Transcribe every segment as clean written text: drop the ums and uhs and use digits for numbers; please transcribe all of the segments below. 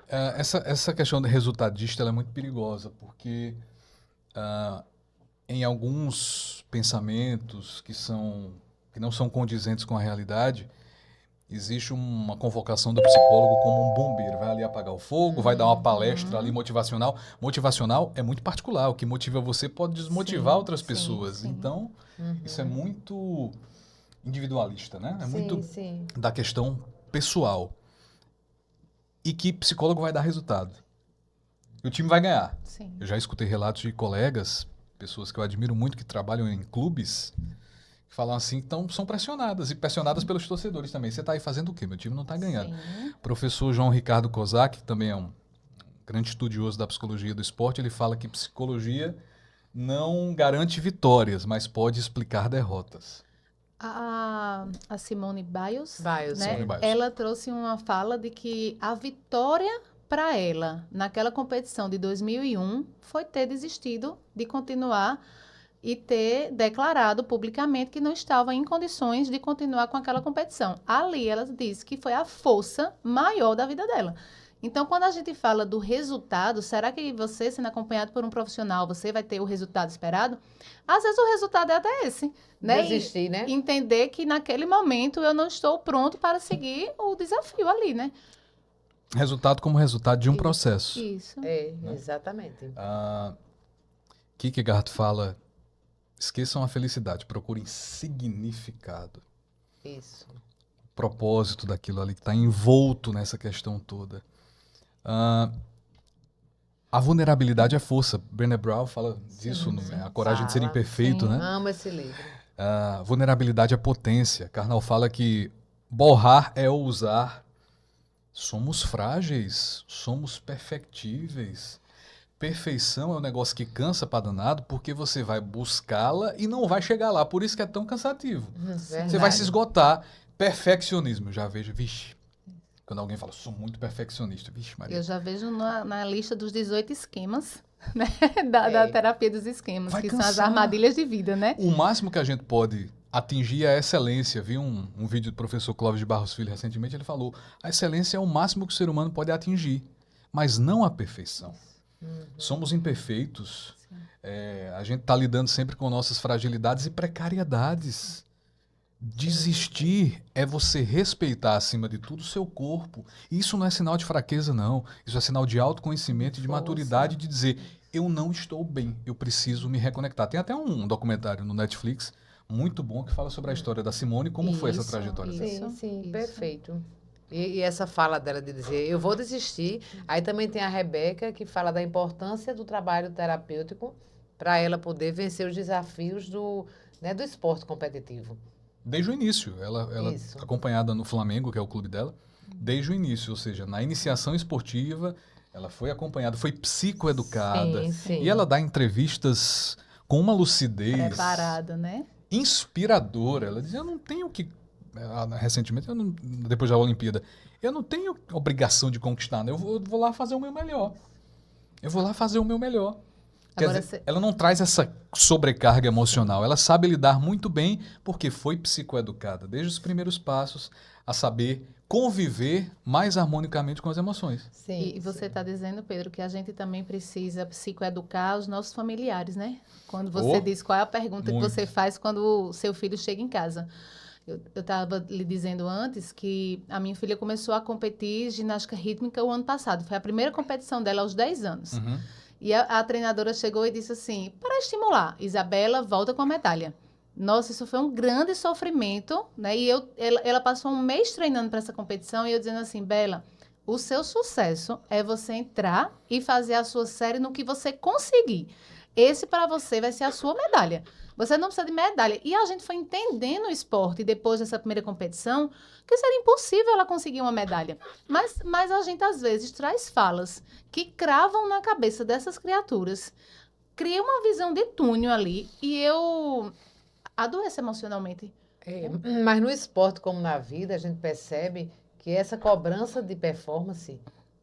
Essa questão de resultadista ela é muito perigosa, porque em alguns pensamentos que não são condizentes com a realidade, existe uma convocação do psicólogo como um bombeiro. Vai ali apagar o fogo, vai dar uma palestra ali motivacional. Motivacional é muito particular. O que motiva você pode desmotivar Sim, outras sim, pessoas. sim. Então, isso é muito individualista, né? É muito Sim. da questão pessoal. E que psicólogo vai dar resultado. E o time vai ganhar. Sim. Eu já escutei relatos de colegas, pessoas que eu admiro muito, que trabalham em clubes, que falam assim, então são pressionadas, e pressionadas pelos torcedores também. Você está aí fazendo o quê? Meu time não está ganhando. Sim. Professor João Ricardo Kozak, que também é um grande estudioso da psicologia do esporte, ele fala que psicologia não garante vitórias, mas pode explicar derrotas. A Simone Biles, Biles, né? Simone Biles. Ela trouxe uma fala de que a vitória para ela naquela competição de 2001 foi ter desistido de continuar e ter declarado publicamente que não estava em condições de continuar com aquela competição. Ali ela disse que foi a força maior da vida dela. Então, quando a gente fala do resultado, será que você, sendo acompanhado por um profissional, você vai ter o resultado esperado? Às vezes o resultado é até esse, né? Desistir, né? Entender que naquele momento eu não estou pronto para seguir o desafio ali, né? Resultado como resultado de um processo. Isso. Exatamente. Kierkegaard fala, esqueçam a felicidade, procurem significado. Isso. Propósito daquilo ali que está envolto nessa questão toda. A vulnerabilidade é força. Brené Brown fala disso, a coragem de ser Fala. imperfeito, Sim. né? Amo esse livro. A vulnerabilidade é potência. Karnal fala que borrar é ousar. Somos frágeis, somos perfectíveis. Perfeição é um negócio que cansa pra danado, porque você vai buscá-la e não vai chegar lá. Por isso que é tão cansativo. Você vai se esgotar. Perfeccionismo, eu já vejo, vixe. Quando alguém fala, sou muito perfeccionista, vixe, Maria. Eu já vejo na lista dos 18 esquemas, né? Da terapia dos esquemas, Vai que cansar. são as armadilhas de vida, né? O máximo que a gente pode atingir é a excelência. Vi um vídeo do professor Clóvis de Barros Filho recentemente, ele falou, a excelência é o máximo que o ser humano pode atingir, mas não a perfeição. Somos imperfeitos, a gente está lidando sempre com nossas fragilidades e precariedades. Desistir é você respeitar, acima de tudo, o seu corpo. Isso não é sinal de fraqueza, não. Isso é sinal de autoconhecimento e de maturidade, de dizer, eu não estou bem, eu preciso me reconectar. Tem até um documentário no Netflix muito bom que fala sobre a história da Simone e como foi essa trajetória dela. Sim, perfeito. E essa fala dela de dizer, eu vou desistir. Aí também tem a Rebeca, que fala da importância do trabalho terapêutico para ela poder vencer os desafios do esporte competitivo. Desde o início, ela acompanhada no Flamengo, que é o clube dela, desde o início, ou seja, na iniciação esportiva, ela foi acompanhada, foi psicoeducada. Sim. E ela dá entrevistas com uma lucidez Preparada, né? inspiradora. Ela diz, eu não tenho que... Recentemente, depois da Olimpíada, eu não tenho obrigação de conquistar, né? Eu vou lá fazer o meu melhor. Quer dizer, ela não traz essa sobrecarga emocional. Ela sabe lidar muito bem porque foi psicoeducada, desde os primeiros passos, a saber conviver mais harmonicamente com as emoções. Sim, e você está dizendo, Pedro, que a gente também precisa psicoeducar os nossos familiares, né? Quando você diz qual é a pergunta que você faz quando o seu filho chega em casa. Eu estava lhe dizendo antes que a minha filha começou a competir ginástica rítmica o ano passado. Foi a primeira competição dela aos 10 anos. E a treinadora chegou e disse assim, para estimular, Isabela, volta com a medalha. Nossa, isso foi um grande sofrimento, né? E ela passou um mês treinando para essa competição e eu dizendo assim, Bela, o seu sucesso é você entrar e fazer a sua série no que você conseguir. Esse para você vai ser a sua medalha. Você não precisa de medalha. E a gente foi entendendo o esporte depois dessa primeira competição que seria impossível ela conseguir uma medalha. Mas a gente, às vezes, traz falas que cravam na cabeça dessas criaturas, cria uma visão de túnel ali e eu adoeço emocionalmente. Mas no esporte, como na vida, a gente percebe que essa cobrança de performance...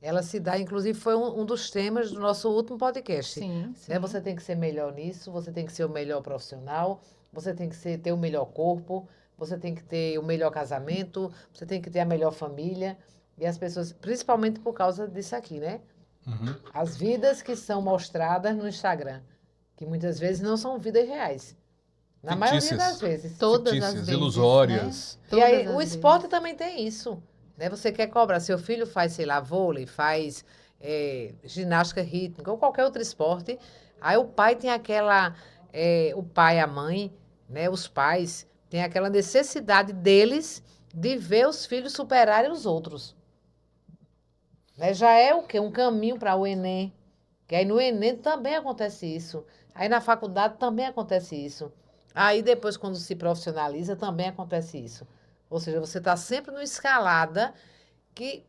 Ela se dá, inclusive, foi um dos temas do nosso último podcast. Sim. Né? Você tem que ser melhor nisso, você tem que ser o melhor profissional, você tem que ter o melhor corpo, você tem que ter o melhor casamento, você tem que ter a melhor família. E as pessoas, principalmente por causa disso aqui, né? Uhum. As vidas que são mostradas no Instagram, que muitas vezes não são vidas reais. Na maioria das vezes. Todas fictícias, as vezes, ilusórias. né? E aí, Todas o as esporte vezes. também tem isso. Né? Você quer cobrar, seu filho faz, sei lá, vôlei, faz ginástica rítmica ou qualquer outro esporte. Aí o pai tem aquela, o pai, a mãe, né, os pais, têm aquela necessidade deles de ver os filhos superarem os outros. Né? Já é o quê? Um caminho para o Enem. Que aí no Enem também acontece isso. Aí na faculdade também acontece isso. Aí depois, quando se profissionaliza, também acontece isso. Ou seja, você está sempre numa escalada que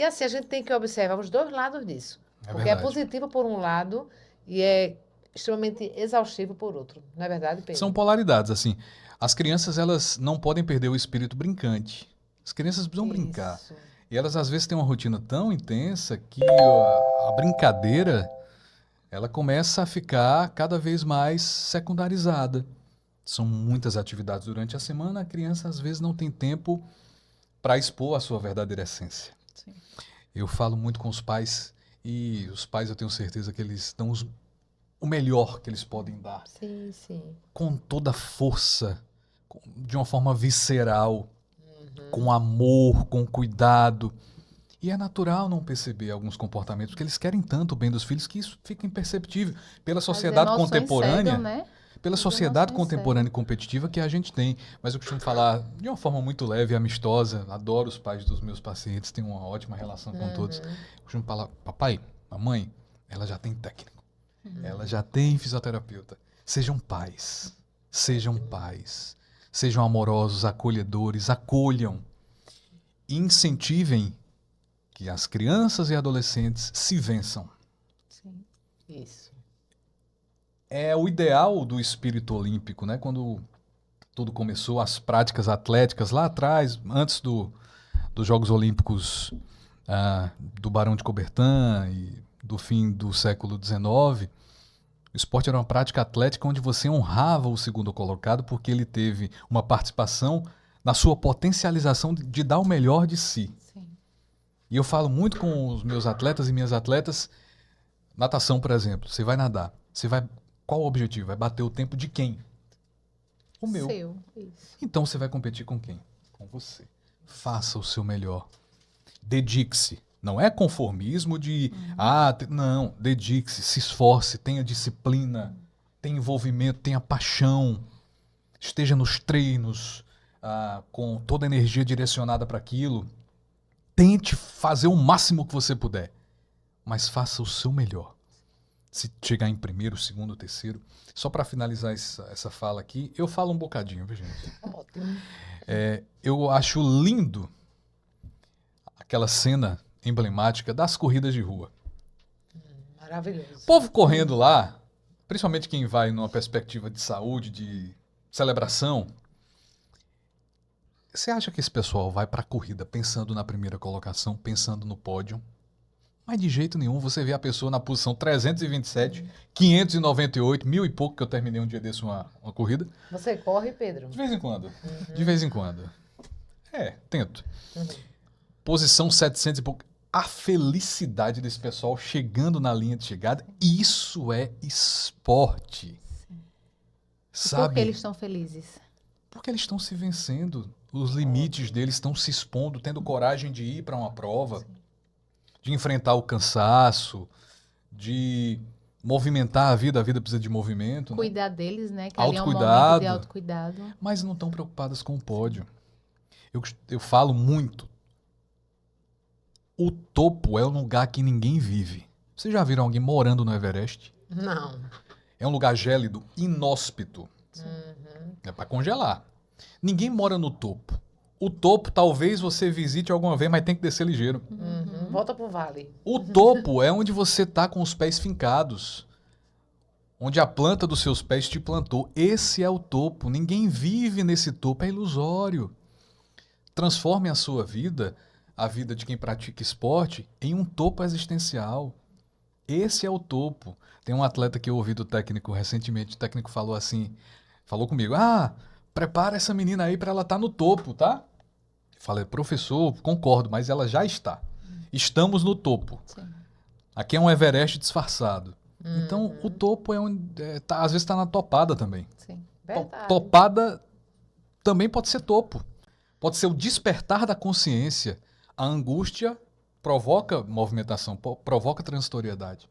assim, a gente tem que observar os dois lados disso. É Porque é verdade. positivo por um lado e é extremamente exaustivo por outro. Não é verdade, Pedro? São polaridades, assim. As crianças, elas não podem perder o espírito brincante. As crianças precisam brincar. Isso. E elas, às vezes, têm uma rotina tão intensa que a brincadeira, ela começa a ficar cada vez mais secundarizada. São muitas atividades durante a semana, a criança, às vezes, não tem tempo para expor a sua verdadeira essência. Sim. Eu falo muito com os pais, e os pais, eu tenho certeza que eles dão o melhor que eles podem dar. Sim, sim. Com toda a força, de uma forma visceral, com amor, com cuidado. E é natural não perceber alguns comportamentos, porque eles querem tanto o bem dos filhos que isso fica imperceptível pela sociedade As emoções contemporânea, cegam, né? pela As sociedade emoções contemporânea e competitiva que a gente tem. Mas eu costumo falar de uma forma muito leve e amistosa. Adoro os pais dos meus pacientes, tenho uma ótima relação com todos. Eu costumo falar, papai, mamãe, ela já tem técnico. Ela já tem fisioterapeuta. Sejam pais. Sejam pais. Sejam amorosos, acolhedores, acolham. Incentivem que as crianças e adolescentes se vençam. Sim. Isso. É o ideal do espírito olímpico, né? Quando tudo começou, as práticas atléticas lá atrás, antes dos Jogos Olímpicos do Barão de Coubertin e do fim do século XIX, o esporte era uma prática atlética onde você honrava o segundo colocado porque ele teve uma participação na sua potencialização de dar o melhor de si. Sim. E eu falo muito com os meus atletas e minhas atletas, natação, por exemplo, você vai nadar, qual o objetivo? Vai bater o tempo de quem? O meu. Seu. Isso. Então você vai competir com quem? Com você. Faça o seu melhor. Dedique-se. Não é conformismo de, não, dedique-se, se esforce, tenha disciplina, tenha envolvimento, tenha paixão, esteja nos treinos, com toda a energia direcionada para aquilo. Tente fazer o máximo que você puder, mas faça o seu melhor. Se chegar em primeiro, segundo, terceiro. Só para finalizar essa fala aqui, eu falo um bocadinho, viu, gente? Ótimo. Eu acho lindo aquela cena emblemática das corridas de rua. Maravilhoso. O povo correndo lá, principalmente quem vai numa perspectiva de saúde, de celebração. Você acha que esse pessoal vai para a corrida pensando na primeira colocação, pensando no pódio? Mas de jeito nenhum, você vê a pessoa na posição 327, 598, 1000 e pouco, que eu terminei um dia desse uma corrida. Você corre, Pedro? De vez em quando. De vez em quando. Tento. Posição 700 e pouco. A felicidade desse pessoal chegando na linha de chegada, isso é esporte. Sabe? Por que eles estão felizes? Porque eles estão se vencendo. Os limites deles estão se expondo, tendo coragem de ir para uma prova, de enfrentar o cansaço, de movimentar a vida precisa de movimento. Cuidar deles, né? Que ali é um Autocuidado. momento de autocuidado. Mas não estão preocupadas com o pódio. Eu falo muito. O topo é um lugar que ninguém vive. Vocês já viram alguém morando no Everest? Não. É um lugar gélido, inóspito. É para congelar. Ninguém mora no topo. O topo talvez você visite alguma vez, mas tem que descer ligeiro. Volta pro vale. O topo é onde você tá com os pés fincados. Onde a planta dos seus pés te plantou. Esse é o topo. Ninguém vive nesse topo. É ilusório. Transforme a sua vida, a vida de quem pratica esporte, em um topo existencial. Esse é o topo. Tem um atleta que eu ouvi do técnico recentemente. O técnico falou assim, falou comigo, prepara essa menina aí para ela estar no topo, tá? Falei, professor, concordo, mas ela já está. Estamos no topo. Sim. Aqui é um Everest disfarçado. Então, o topo às vezes está na topada também. Sim. Verdade. Topada também pode ser topo. Pode ser o despertar da consciência. A angústia provoca movimentação, provoca transitoriedade.